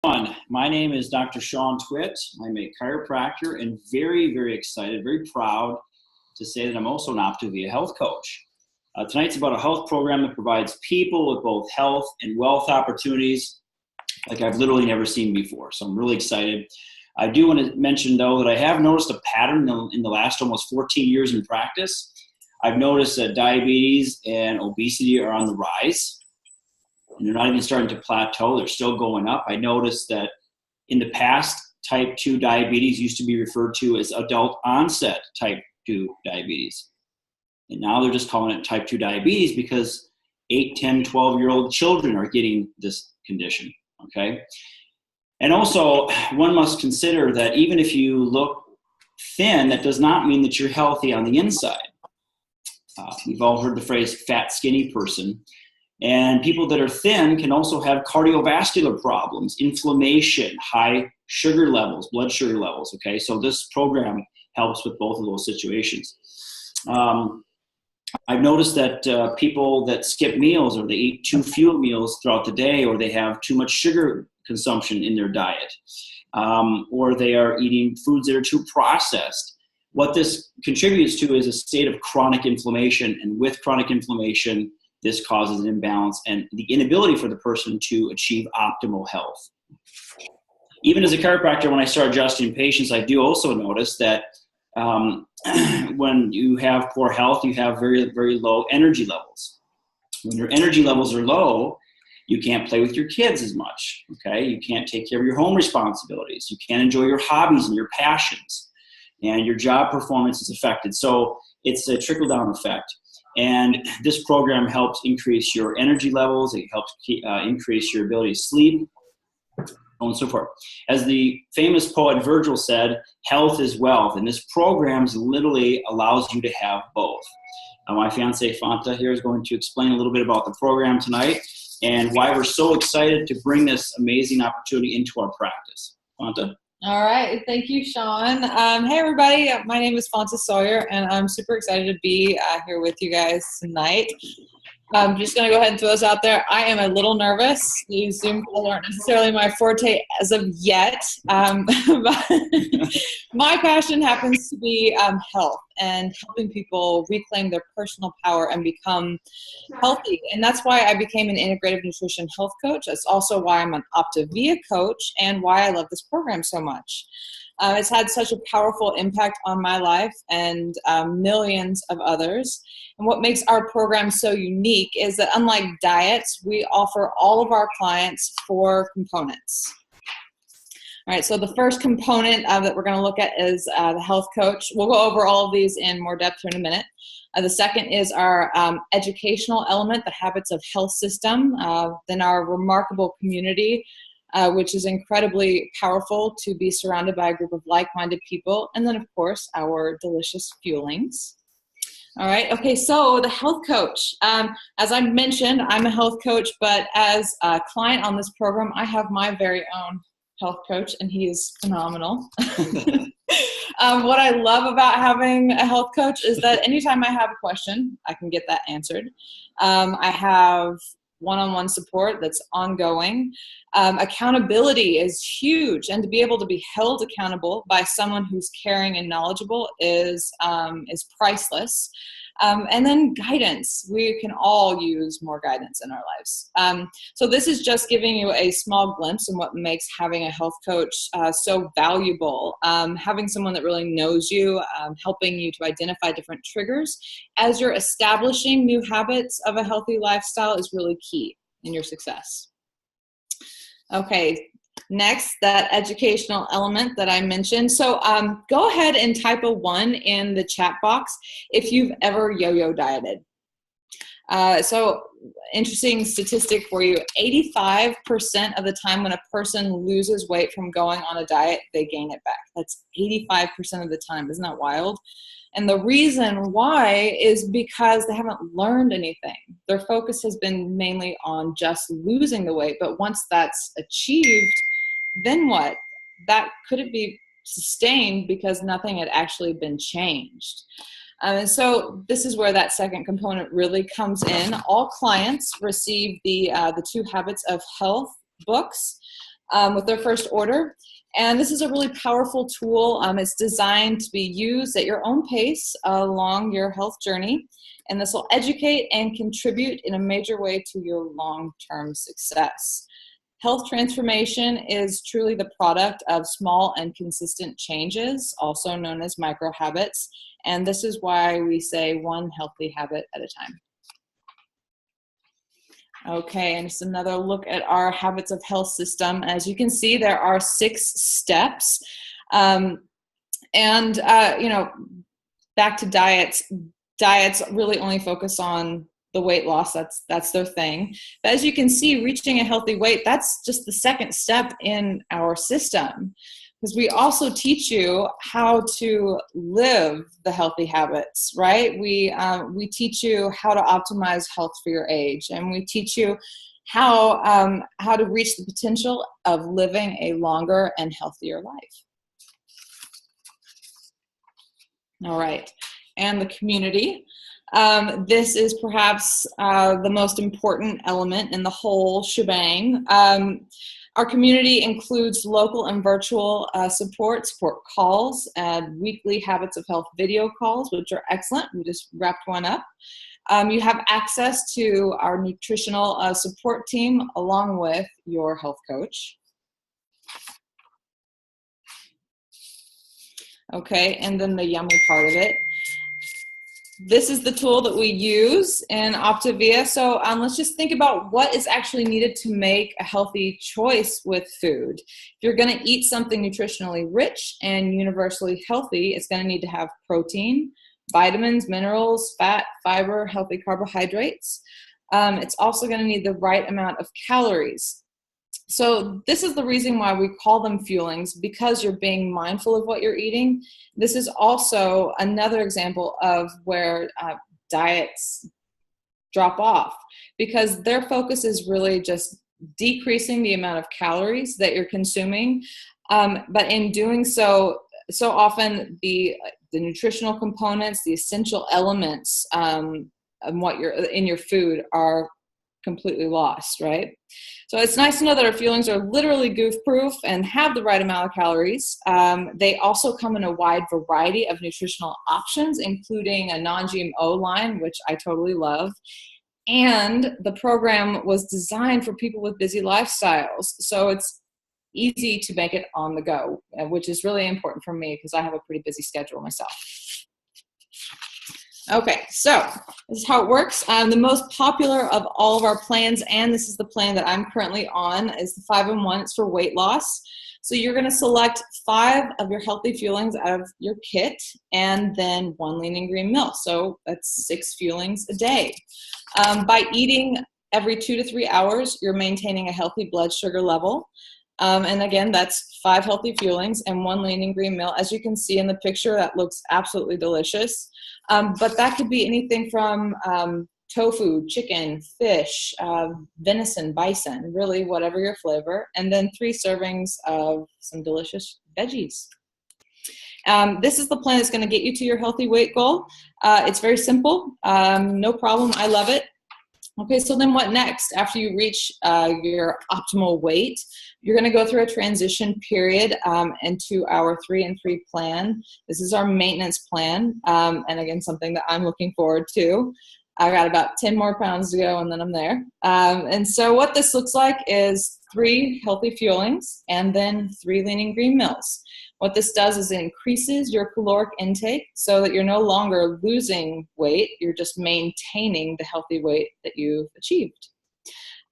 My name is Dr. Shan Twit. I'm a chiropractor and very, very excited, very proud to say that I'm also an Optavia health coach. Tonight's about a health program that provides people with both health and wealth opportunities like I've literally never seen before. So I'm really excited. I do want to mention, though, that I have noticed a pattern in the last almost 14 years in practice. I've noticed that diabetes and obesity are on the rise. And they're not even starting to plateau. They're still going up. I noticed that in the past, type 2 diabetes used to be referred to as adult onset type 2 diabetes. And now they're just calling it type 2 diabetes because 8, 10, 12-year-old children are getting this condition, okay? And also, one must consider that even if you look thin, that does not mean that you're healthy on the inside. We've all heard the phrase fat, skinny person. And people that are thin can also have cardiovascular problems, inflammation, high sugar levels, blood sugar levels, okay? So this program helps with both of those situations. I've noticed that people that skip meals or they eat too few meals throughout the day, or they have too much sugar consumption in their diet, or they are eating foods that are too processed. What this contributes to is a state of chronic inflammation, and with chronic inflammation, this causes an imbalance and the inability for the person to achieve optimal health. Even as a chiropractor, when I start adjusting patients, I do also notice that when you have poor health, you have very, very low energy levels. When your energy levels are low, you can't play with your kids as much, okay? You can't take care of your home responsibilities. You can't enjoy your hobbies and your passions, and your job performance is affected. So it's a trickle-down effect. And this program helps increase your energy levels. It helps increase your ability to sleep, so on and so forth. As the famous poet Virgil said, health is wealth. And this program literally allows you to have both. My fiance Fonta here is going to explain a little bit about the program tonight and why we're so excited to bring this amazing opportunity into our practice. Fonta? All right. Thank you, Sean. Hey, everybody. My name is Fonta Sawyer, and I'm super excited to be here with you guys tonight. I'm just going to go ahead and throw this out there. I am a little nervous. These Zoom calls aren't necessarily my forte as of yet. But my passion happens to be health and helping people reclaim their personal power and become healthy. And that's why I became an integrative nutrition health coach. That's also why I'm an Optavia coach and why I love this program so much. It's had such a powerful impact on my life and millions of others. And what makes our program so unique is that unlike diets, we offer all of our clients 4 components. All right, so the first component that we're going to look at is the health coach. We'll go over all of these in more depth here in a minute. The second is our educational element, the habits of health system, then our remarkable community, which is incredibly powerful to be surrounded by a group of like-minded people, and then, of course, our delicious fuelings. All right, okay, so the health coach. As I mentioned, I'm a health coach, but as a client on this program, I have my very own health coach, and he is phenomenal. What I love about having a health coach is that anytime I have a question, I can get that answered. I have one-on-one support that's ongoing. Accountability is huge, and to be able to be held accountable by someone who's caring and knowledgeable is priceless. And then guidance. We can all use more guidance in our lives. So this is just giving you a small glimpse in what makes having a health coach so valuable. Having someone that really knows you, helping you to identify different triggers as you're establishing new habits of a healthy lifestyle is really key in your success. Okay. Next, that educational element that I mentioned. So go ahead and type a 1 in the chat box if you've ever yo-yo dieted. So interesting statistic for you, 85% of the time when a person loses weight from going on a diet, they gain it back. That's 85% of the time. Isn't that wild? And the reason why is because they haven't learned anything. Their focus has been mainly on just losing the weight, but once that's achieved, then what? That couldn't be sustained because nothing had actually been changed. And so this is where that second component really comes in. All clients receive the 2 Habits of Health books. with their first order. And this is a really powerful tool. It's designed to be used at your own pace along your health journey. And this will educate and contribute in a major way to your long-term success. Health transformation is truly the product of small and consistent changes, also known as micro habits. And this is why we say one healthy habit at a time. Okay, and just another look at our habits of health system. As you can see, there are 6 steps. You know, back to diets. Diets really only focus on the weight loss. That's their thing. But as you can see, reaching a healthy weight, that's just the second step in our system. Because we also teach you how to live the healthy habits, right? We teach you how to optimize health for your age, and we teach you how to reach the potential of living a longer and healthier life. All right, and the community. This is perhaps the most important element in the whole shebang. Our community includes local and virtual support calls, and weekly Habits of Health video calls, which are excellent. We just wrapped one up. You have access to our nutritional support team along with your health coach. Okay, and then the yummy part of it. This is the tool that we use in Optavia. So let's just think about what is actually needed to make a healthy choice with food. If you're going to eat something nutritionally rich and universally healthy, it's going to need to have protein, vitamins, minerals, fat, fiber, healthy carbohydrates. It's also going to need the right amount of calories. So this is the reason why we call them fuelings, because you're being mindful of what you're eating. This is also another example of where diets drop off, because their focus is really just decreasing the amount of calories that you're consuming. But in doing so, so often the nutritional components, the essential elements of what you're in your food are completely lost, right? So it's nice to know that our fuelings are literally goof-proof and have the right amount of calories. They also come in a wide variety of nutritional options, including a non-GMO line, which I totally love. And the program was designed for people with busy lifestyles. So it's easy to make it on the go, which is really important for me because I have a pretty busy schedule myself. Okay, so this is how it works. The most popular of all of our plans, and this is the plan that I'm currently on, is the 5-in-1. It's for weight loss. So you're going to select 5 of your healthy fuelings out of your kit, and then 1 lean and green meal. So that's 6 fuelings a day. By eating every 2 to 3 hours, you're maintaining a healthy blood sugar level. And again, that's 5 healthy fuelings and 1 lean and green meal. As you can see in the picture, that looks absolutely delicious. But that could be anything from tofu, chicken, fish, venison, bison, really whatever your flavor. And then 3 servings of some delicious veggies. This is the plan that's going to get you to your healthy weight goal. It's very simple. No problem. I love it. Okay, so then what next? After you reach your optimal weight, you're going to go through a transition period into our 3-in-3 plan. This is our maintenance plan, and again, something that I'm looking forward to. I got about 10 more pounds to go, and then I'm there. And so what this looks like is 3 healthy fuelings and then 3 lean and green meals. What this does is it increases your caloric intake so that you're no longer losing weight, you're just maintaining the healthy weight that you've achieved.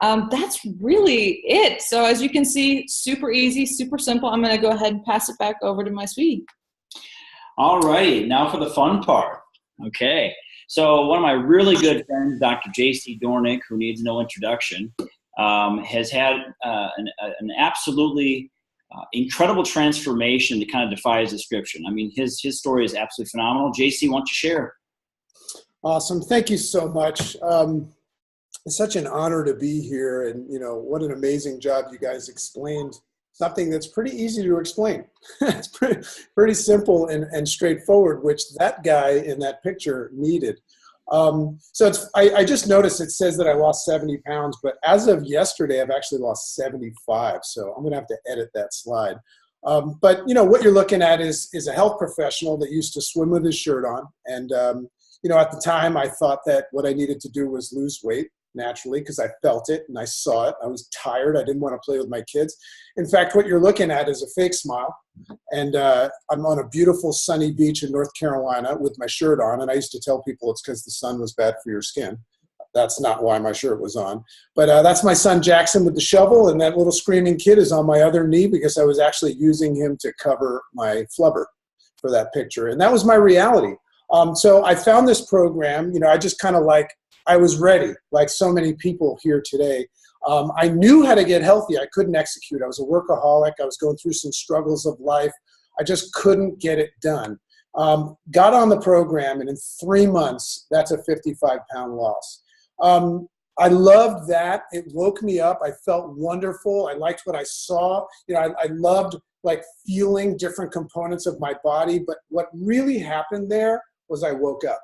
That's really it. So as you can see, super easy, super simple. I'm going to go ahead and pass it back over to my sweetie. All righty, now for the fun part. Okay, so one of my really good friends, Dr. J.C. Dornick, who needs no introduction, has had an absolutely incredible transformation that kind of defies description. I mean, his story is absolutely phenomenal. JC, why don't you share? Awesome. Thank you so much. It's such an honor to be here, and you know what an amazing job you guys explained something that's pretty easy to explain. It's pretty simple and straightforward, which that guy in that picture needed. So I just noticed it says that I lost 70 pounds, but as of yesterday, I've actually lost 75. So I'm going to have to edit that slide. But what you're looking at is a health professional that used to swim with his shirt on. And, at the time I thought that what I needed to do was lose weight naturally because I felt it and I saw it. I was tired. I didn't want to play with my kids. In fact, what you're looking at is a fake smile. And I'm on a beautiful sunny beach in North Carolina with my shirt on. And I used to tell people it's because the sun was bad for your skin. That's not why my shirt was on. But that's my son Jackson with the shovel. And that little screaming kid is on my other knee because I was actually using him to cover my flubber for that picture. And that was my reality. So I found this program, I just kind of I was ready, like so many people here today. I knew how to get healthy. I couldn't execute. I was a workaholic. I was going through some struggles of life. I just couldn't get it done. Got on the program, and in 3 months, that's a 55-pound loss. I loved that. It woke me up. I felt wonderful. I liked what I saw. I loved feeling different components of my body. But what really happened there was I woke up.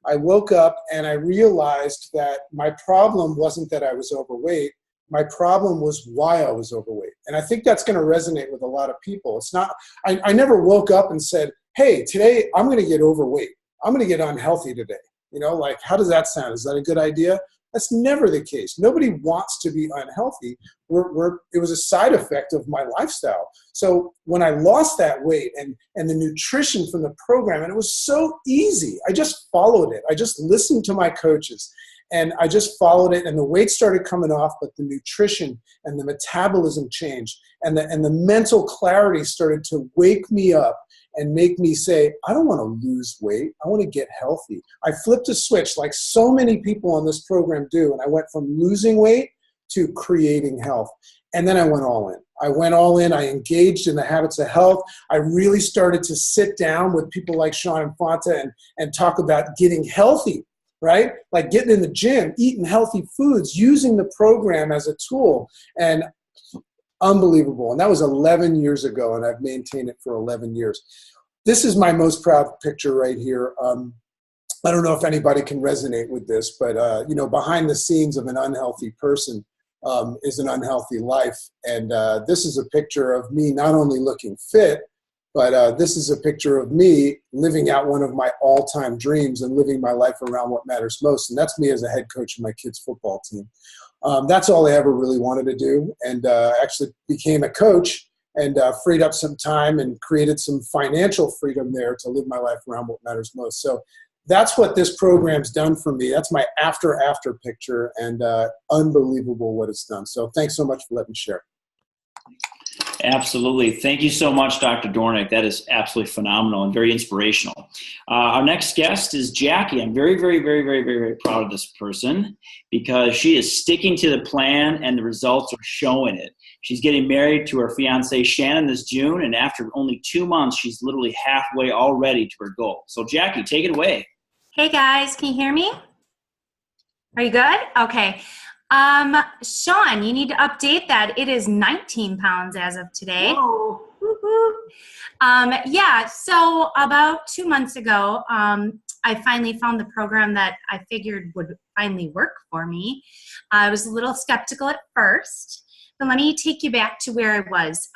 I woke up and I realized that my problem wasn't that I was overweight. My problem was why I was overweight. And I think that's going to resonate with a lot of people. It's not, I never woke up and said, hey, today I'm going to get overweight. I'm going to get unhealthy today. How does that sound? Is that a good idea? That's never the case. Nobody wants to be unhealthy. It was a side effect of my lifestyle. So when I lost that weight and the nutrition from the program, and it was so easy, I just followed it. I just listened to my coaches and I just followed it, and the weight started coming off, but the nutrition and the metabolism changed, and the mental clarity started to wake me up and make me say, I don't want to lose weight. I want to get healthy. I flipped a switch like so many people on this program do. And I went from losing weight to creating health. And then I went all in. I engaged in the habits of health. I really started to sit down with people like Shan and Fonta and talk about getting healthy, right? Like getting in the gym, eating healthy foods, using the program as a tool. And unbelievable. And that was 11 years ago, and I've maintained it for 11 years. This is my most proud picture right here. I don't know if anybody can resonate with this, but behind the scenes of an unhealthy person is an unhealthy life. And this is a picture of me not only looking fit, but this is a picture of me living out one of my all-time dreams and living my life around what matters most. And that's me as a head coach of my kids' football team. That's all I ever really wanted to do, and actually became a coach and freed up some time and created some financial freedom there to live my life around what matters most. So that's what this program's done for me. That's my after picture, and unbelievable what it's done. So thanks so much for letting me share. Absolutely. Thank you so much, Dr. Dornick. That is absolutely phenomenal and very inspirational. Our next guest is Jackie. I'm very, very, very, very, very, very proud of this person because she is sticking to the plan and the results are showing it. She's getting married to her fiance, Shan, this June, and after only 2 months, she's literally halfway already to her goal. So, Jackie, take it away. Hey, guys. Can you hear me? Are you good? Okay. Shan, you need to update that. It is 19 pounds as of today. Whoa. Yeah, so about 2 months ago, I finally found the program that I figured would finally work for me. I was a little skeptical at first, but let me take you back to where I was.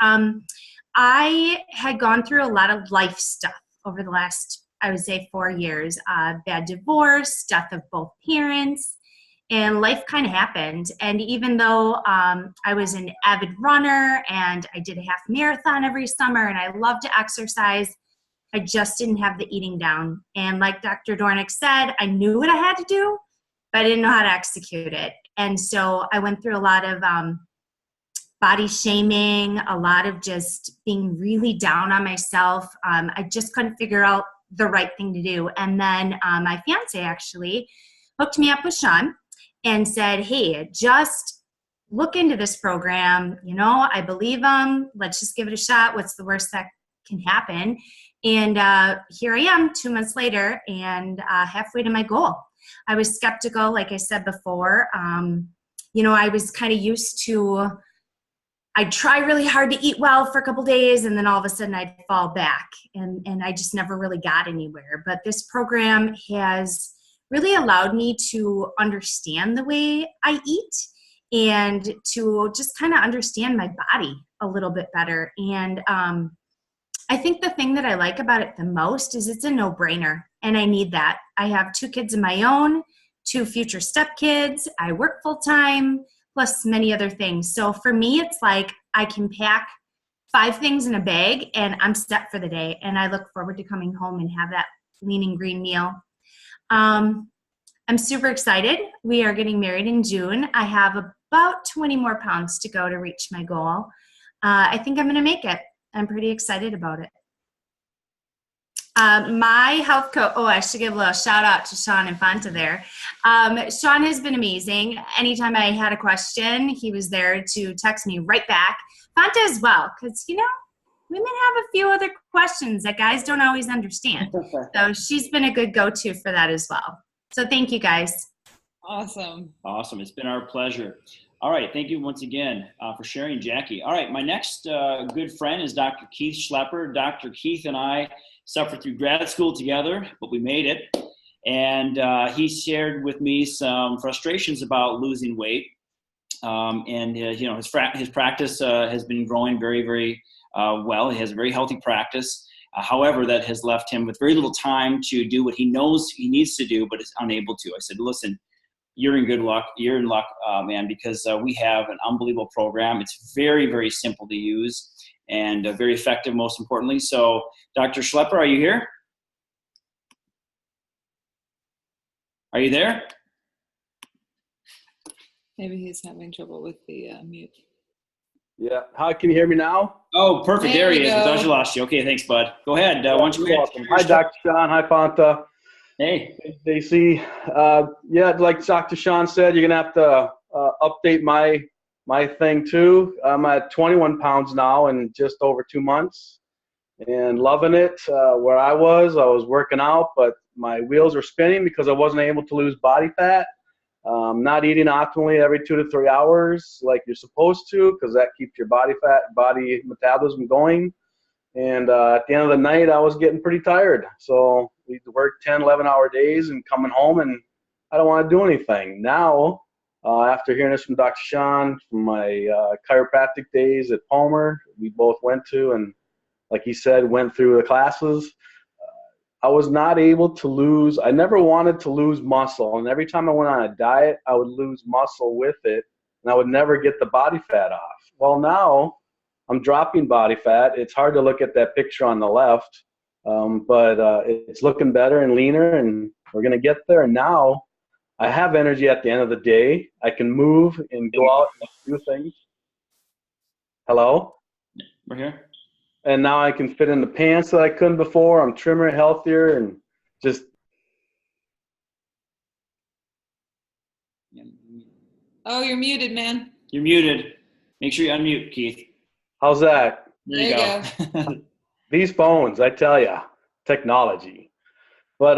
I had gone through a lot of life stuff over the last, I would say, 4 years. Bad divorce, death of both parents, and life kind of happened. And even though I was an avid runner and I did a half marathon every summer and I love to exercise, I just didn't have the eating down. And like Dr. Dornick said, I knew what I had to do, but I didn't know how to execute it. And so I went through a lot of body shaming, a lot of just being really down on myself. I just couldn't figure out the right thing to do. And then my fiance actually hooked me up with Shan and said, hey, just look into this program. I believe him. Let's just give it a shot. What's the worst that can happen? And here I am 2 months later and halfway to my goal. I was skeptical, like I said before. I was kind of used to, I'd try really hard to eat well for a couple days and then all of a sudden I'd fall back. And I just never really got anywhere. But this program has really allowed me to understand the way I eat and to just kind of understand my body a little bit better. And I think the thing that I like about it the most is it's a no-brainer, and I need that. I have 2 kids of my own, 2 future stepkids. I work full-time, plus many other things. So for me, it's like I can pack 5 things in a bag, and I'm set for the day, and I look forward to coming home and have that lean and green meal. I'm super excited. We are getting married in June. I have about 20 more pounds to go to reach my goal. I think I'm going to make it. I'm pretty excited about it. My health coach, I should give a little shout out to Shan and Fonta there. Shan has been amazing. Anytime I had a question, he was there to text me right back. Fonta as well, because, women have a few other questions that guys don't always understand. So she's been a good go-to for that as well. So thank you, guys. Awesome. Awesome. It's been our pleasure. All right. Thank you once again for sharing, Jackie. All right. My next good friend is Dr. Keith Schlepper. Dr. Keith and I suffered through grad school together, but we made it. And he shared with me some frustrations about losing weight. His practice has been growing very, very well. He has a very healthy practice. However, that has left him with very little time to do what he knows he needs to do, but is unable to. I said, listen, you're in good luck. You're in luck, man, because we have an unbelievable program. It's very, very simple to use and very effective, most importantly. So, Dr. Schlepper, are you here? Are you there? Maybe he's having trouble with the mute. Yeah. How can you hear me now? Oh, perfect. There he is. Go. Without you lost you. Okay, thanks, bud. Go ahead. Why don't you welcome. Hi, Dr. Shan. Hi, Fonta. Hey. Hey, Stacy. Like Dr. Shan said, you're going to have to update my thing too. I'm at 21 pounds now in just over 2 months and loving it. Where I was working out, but my wheels are spinning because I wasn't able to lose body fat. Not eating optimally every 2 to 3 hours like you're supposed to, because that keeps your body metabolism going. And at the end of the night, I was getting pretty tired. So we work 10, 11-hour days and coming home, and I don't want to do anything. Now, after hearing this from Dr. Shan, from my chiropractic days at Palmer, we both went to, and like he said, went through the classes. I was not able to lose. I never wanted to lose muscle, and every time I went on a diet, I would lose muscle with it, and I would never get the body fat off. Well, now I'm dropping body fat. It's hard to look at that picture on the left, but it's looking better and leaner, and we're going to get there. And now I have energy at the end of the day. I can move and go out and do things. Hello? We're here. And now I can fit in the pants that I couldn't before. I'm trimmer, healthier, and just. Oh, you're muted, man. You're muted. Make sure you unmute, Keith. How's that? There you go. These phones, I tell you, technology. But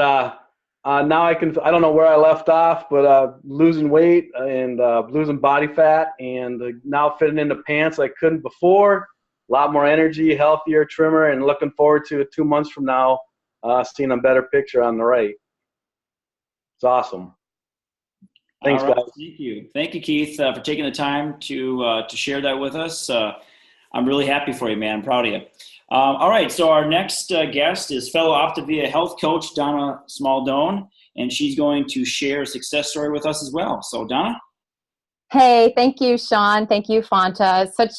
now I don't know where I left off, but losing weight and losing body fat, and now fitting into pants I couldn't before. A lot more energy, healthier, trimmer, and looking forward to 2 months from now seeing a better picture on the right. It's awesome. Thanks, All right. guys. Thank you, Keith, for taking the time to share that with us. I'm really happy for you, man. I'm proud of you. All right, so our next guest is fellow Optavia health coach Donna Smaldone, and she's going to share a success story with us as well. So, Donna? Hey, thank you, Shan. Thank you, Fonta. Such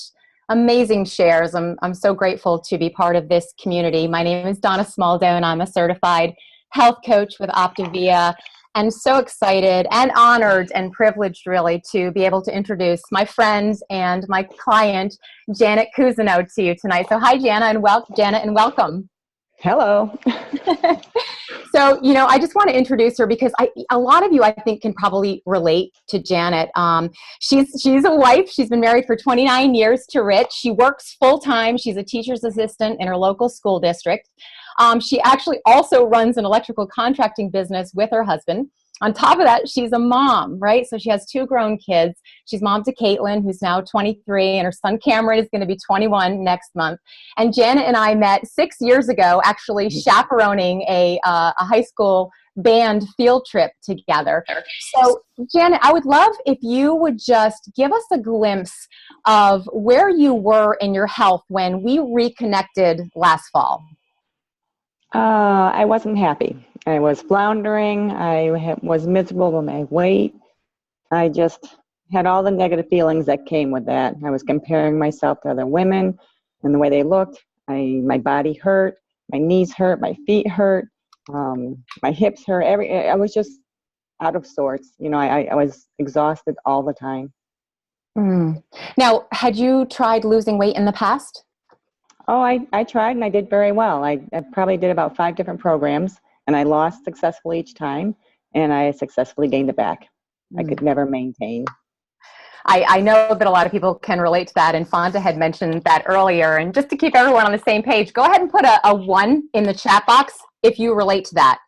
amazing shares. I'm so grateful to be part of this community. My name is Donna Smaldone. I'm a certified health coach with Optavia, and so excited and honored and privileged really to be able to introduce my friend and my client, Janet Cousineau, to you tonight. So hi, Janet, and welcome. Hello. So, I just want to introduce her because a lot of you, I think, can probably relate to Janet. She's a wife. She's been married for 29 years to Rich. She works full-time. She's a teacher's assistant in her local school district. She actually also runs an electrical contracting business with her husband. on top of that, she's a mom, right? So she has 2 grown kids. She's mom to Caitlin, who's now 23, and her son Cameron is going to be 21 next month. And Janet and I met 6 years ago, actually chaperoning a high school band field trip together. So Janet, I would love if you would just give us a glimpse of where you were in your health when we reconnected last fall. I wasn't happy. I was floundering. Was miserable with my weight. I just had all the negative feelings that came with that. I was comparing myself to other women and the way they looked. My body hurt. My knees hurt. My feet hurt. My hips hurt. I was just out of sorts. You know, I was exhausted all the time. Now, had you tried losing weight in the past? Oh, I tried and I did very well. I probably did about 5 different programs and I lost successfully each time and I successfully gained it back. I could never maintain. I know that a lot of people can relate to that, and Fonta had mentioned that earlier. And just to keep everyone on the same page, go ahead and put a 1 in the chat box if you relate to that.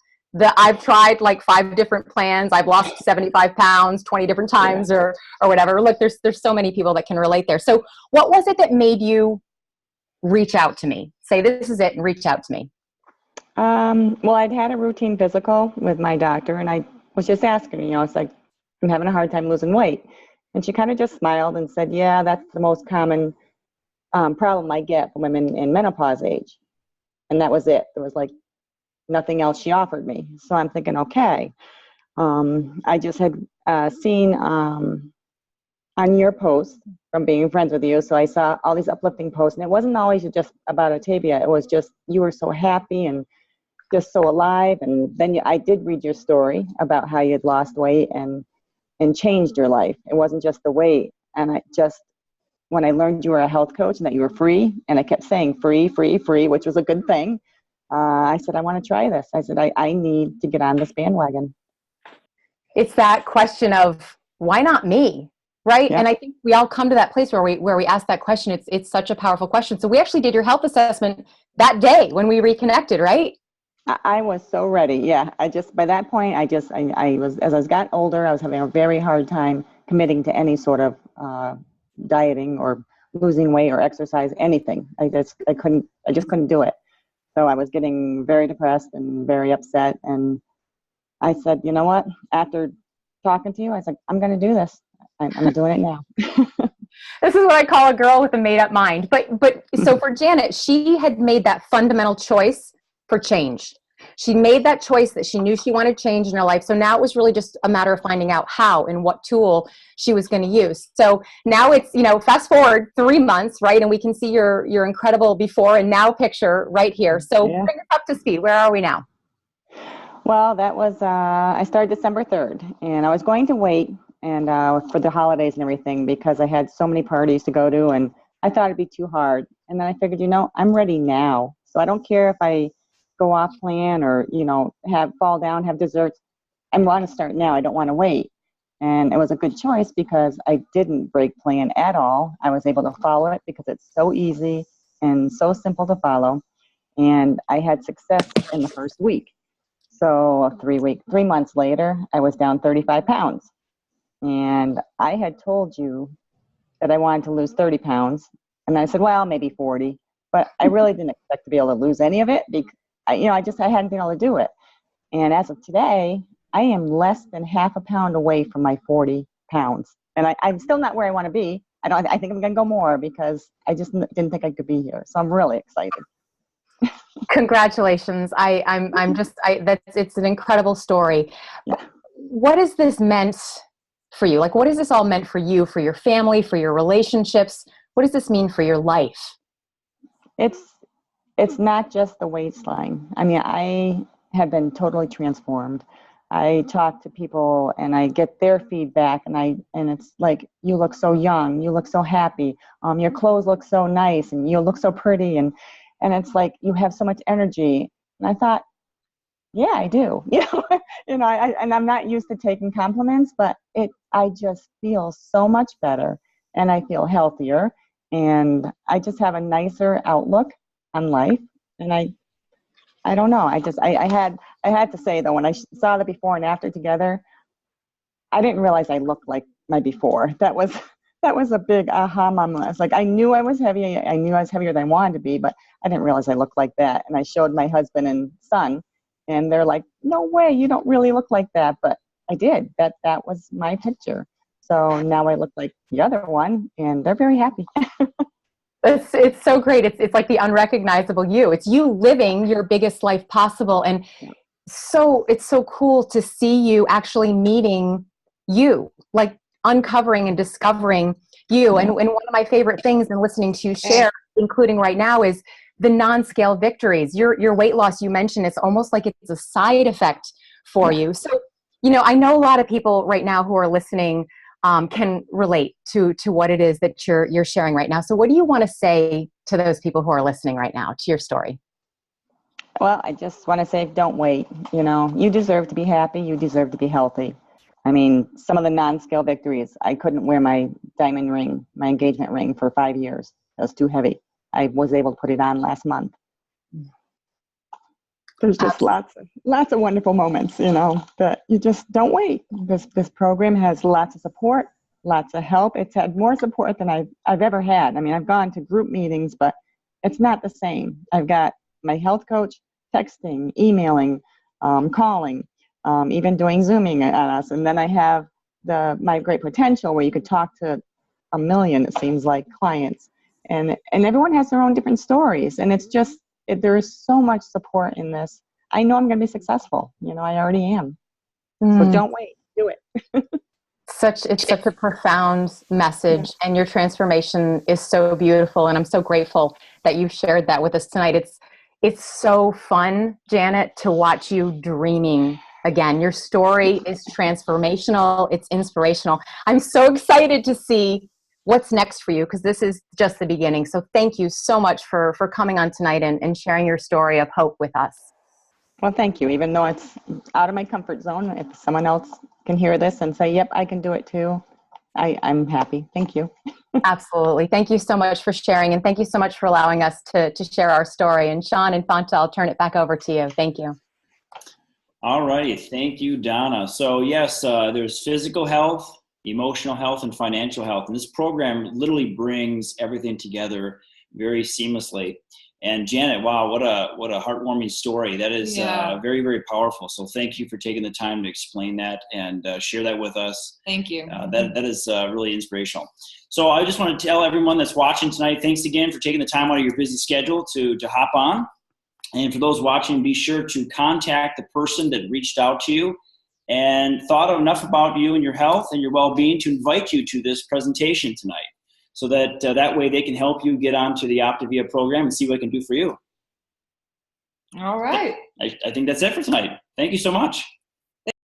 I've tried like 5 different plans. I've lost 75 pounds 20 different times or whatever. Look, there's so many people that can relate there. So what was it that made you reach out to me? Say, this is it, and reach out to me. Well, I'd had a routine physical with my doctor, and I was just asking, you know, it's like, I'm having a hard time losing weight. And she kind of just smiled and said, yeah, that's the most common problem I get from women in menopause age. And that was it. There was like nothing else she offered me. So I'm thinking, okay. I just had seen on your post from being friends with you, so I saw all these uplifting posts, and it wasn't always just about Otavia. It was just, you were so happy and just so alive. And then I did read your story about how you had lost weight and changed your life. It wasn't just the weight. And when I learned you were a health coach and that you were free, and I kept saying free, free, free, which was a good thing, I said, I want to try this. I said, I need to get on this bandwagon. It's that question of, why not me? Right? Yeah. And I think we all come to that place where we ask that question. It's such a powerful question. So we actually did your health assessment that day when we reconnected, right? I was so ready. Yeah. By that point, I was, as I got older, I was having a very hard time committing to any sort of dieting or losing weight or exercise, anything. I just couldn't do it. So I was getting very depressed and very upset. And I said, you know what? After talking to you, I said, I'm going to do this. I'm doing it now. This is what I call a girl with a made-up mind. But so for Janet, she had made that fundamental choice for change. She made that choice that she knew she wanted change in her life. So now it was really just a matter of finding out how and what tool she was going to use. So now it's, fast forward 3 months, right? And we can see your incredible before and now picture right here. So bring us up to speed. Where are we now? Well, that was, I started December 3rd, and I was going to wait and for the holidays and everything because I had so many parties to go to, and I thought it'd be too hard. And then I figured, I'm ready now. So I don't care if I go off plan or, fall down, have desserts. I want to start now. I don't want to wait. And it was a good choice because I didn't break plan at all. I was able to follow it because it's so easy and so simple to follow. And I had success in the first week. So 3 months later, I was down 35 pounds. And I had told you that I wanted to lose 30 pounds. And I said, well, maybe 40. But I really didn't expect to be able to lose any of it because, I hadn't been able to do it. And as of today, I am less than half a pound away from my 40 pounds. And I'm still not where I want to be. I think I'm going to go more because I just didn't think I could be here. So I'm really excited. Congratulations. It's an incredible story. Yeah. What has this meant for you? Like, what has this all meant for you, for your family, for your relationships? What does this mean for your life? It's not just the waistline. I mean, I have been totally transformed. I talk to people and I get their feedback and it's like, you look so young, you look so happy, your clothes look so nice and you look so pretty and it's like you have so much energy. And I thought, yeah, I do. And I'm not used to taking compliments, but I just feel so much better and I feel healthier and I just have a nicer outlook on life. And I don't know. I I had to say though, when I saw the before and after together, I didn't realize I looked like my before. That was a big aha moment. It's like I knew I was heavy. I knew I was heavier than I wanted to be, but I didn't realize I looked like that. And I showed my husband and son, and they're like, "No way, you don't really look like that." But I did. That was my picture. So now I look like the other one, and they're very happy. It's so great. It's like the unrecognizable you. It's you living your biggest life possible, and so it's so cool to see you actually meeting you, like uncovering and discovering you. And one of my favorite things in listening to you share, including right now, is the non-scale victories. Your weight loss, you mentioned, it's almost like it's a side effect for you. So, I know a lot of people right now who are listening can relate to what it is that you're sharing right now. So what do you want to say to those people who are listening right now to your story? Well, I just want to say, don't wait. You deserve to be happy. You deserve to be healthy. I mean, some of the non-scale victories, I couldn't wear my diamond ring, my engagement ring, for 5 years. It was too heavy. I was able to put it on last month. There's just lots of wonderful moments, that you just don't wait. This program has lots of support, lots of help. It's had more support than I've ever had. I mean, I've gone to group meetings, but it's not the same. I've got my health coach texting, emailing, calling, even doing Zooming on us. And then I have my Great Potential, where you could talk to 1 million, it seems like, clients. And everyone has their own different stories. And it's just, there is so much support in this. I know I'm going to be successful. I already am. So don't wait. Do it. It's such a profound message, and your transformation is so beautiful. And I'm so grateful that you shared that with us tonight. It's so fun, Janet, to watch you dreaming again. Your story is transformational. It's inspirational. I'm so excited to see what's next for you, because this is just the beginning. So thank you so much for coming on tonight and sharing your story of hope with us. Well, thank you. Even though it's out of my comfort zone, if someone else can hear this and say, yep, I can do it too, I'm happy. Thank you. Absolutely. Thank you so much for sharing, and thank you so much for allowing us to share our story. And Shan and Fonta, I'll turn it back over to you. Thank you. All righty. Thank you, Donna. So yes, there's physical health, emotional health, and financial health. And this program literally brings everything together very seamlessly. And Janet, wow, what a heartwarming story. That is very, very powerful. So thank you for taking the time to explain that and share that with us. Thank you. That is really inspirational. So I just want to tell everyone that's watching tonight, thanks again for taking the time out of your busy schedule to hop on. And for those watching, be sure to contact the person that reached out to you and thought enough about you and your health and your well-being to invite you to this presentation tonight, so that that way they can help you get onto the Optavia program and see what it can do for you. All right. I think that's it for tonight. Thank you so much.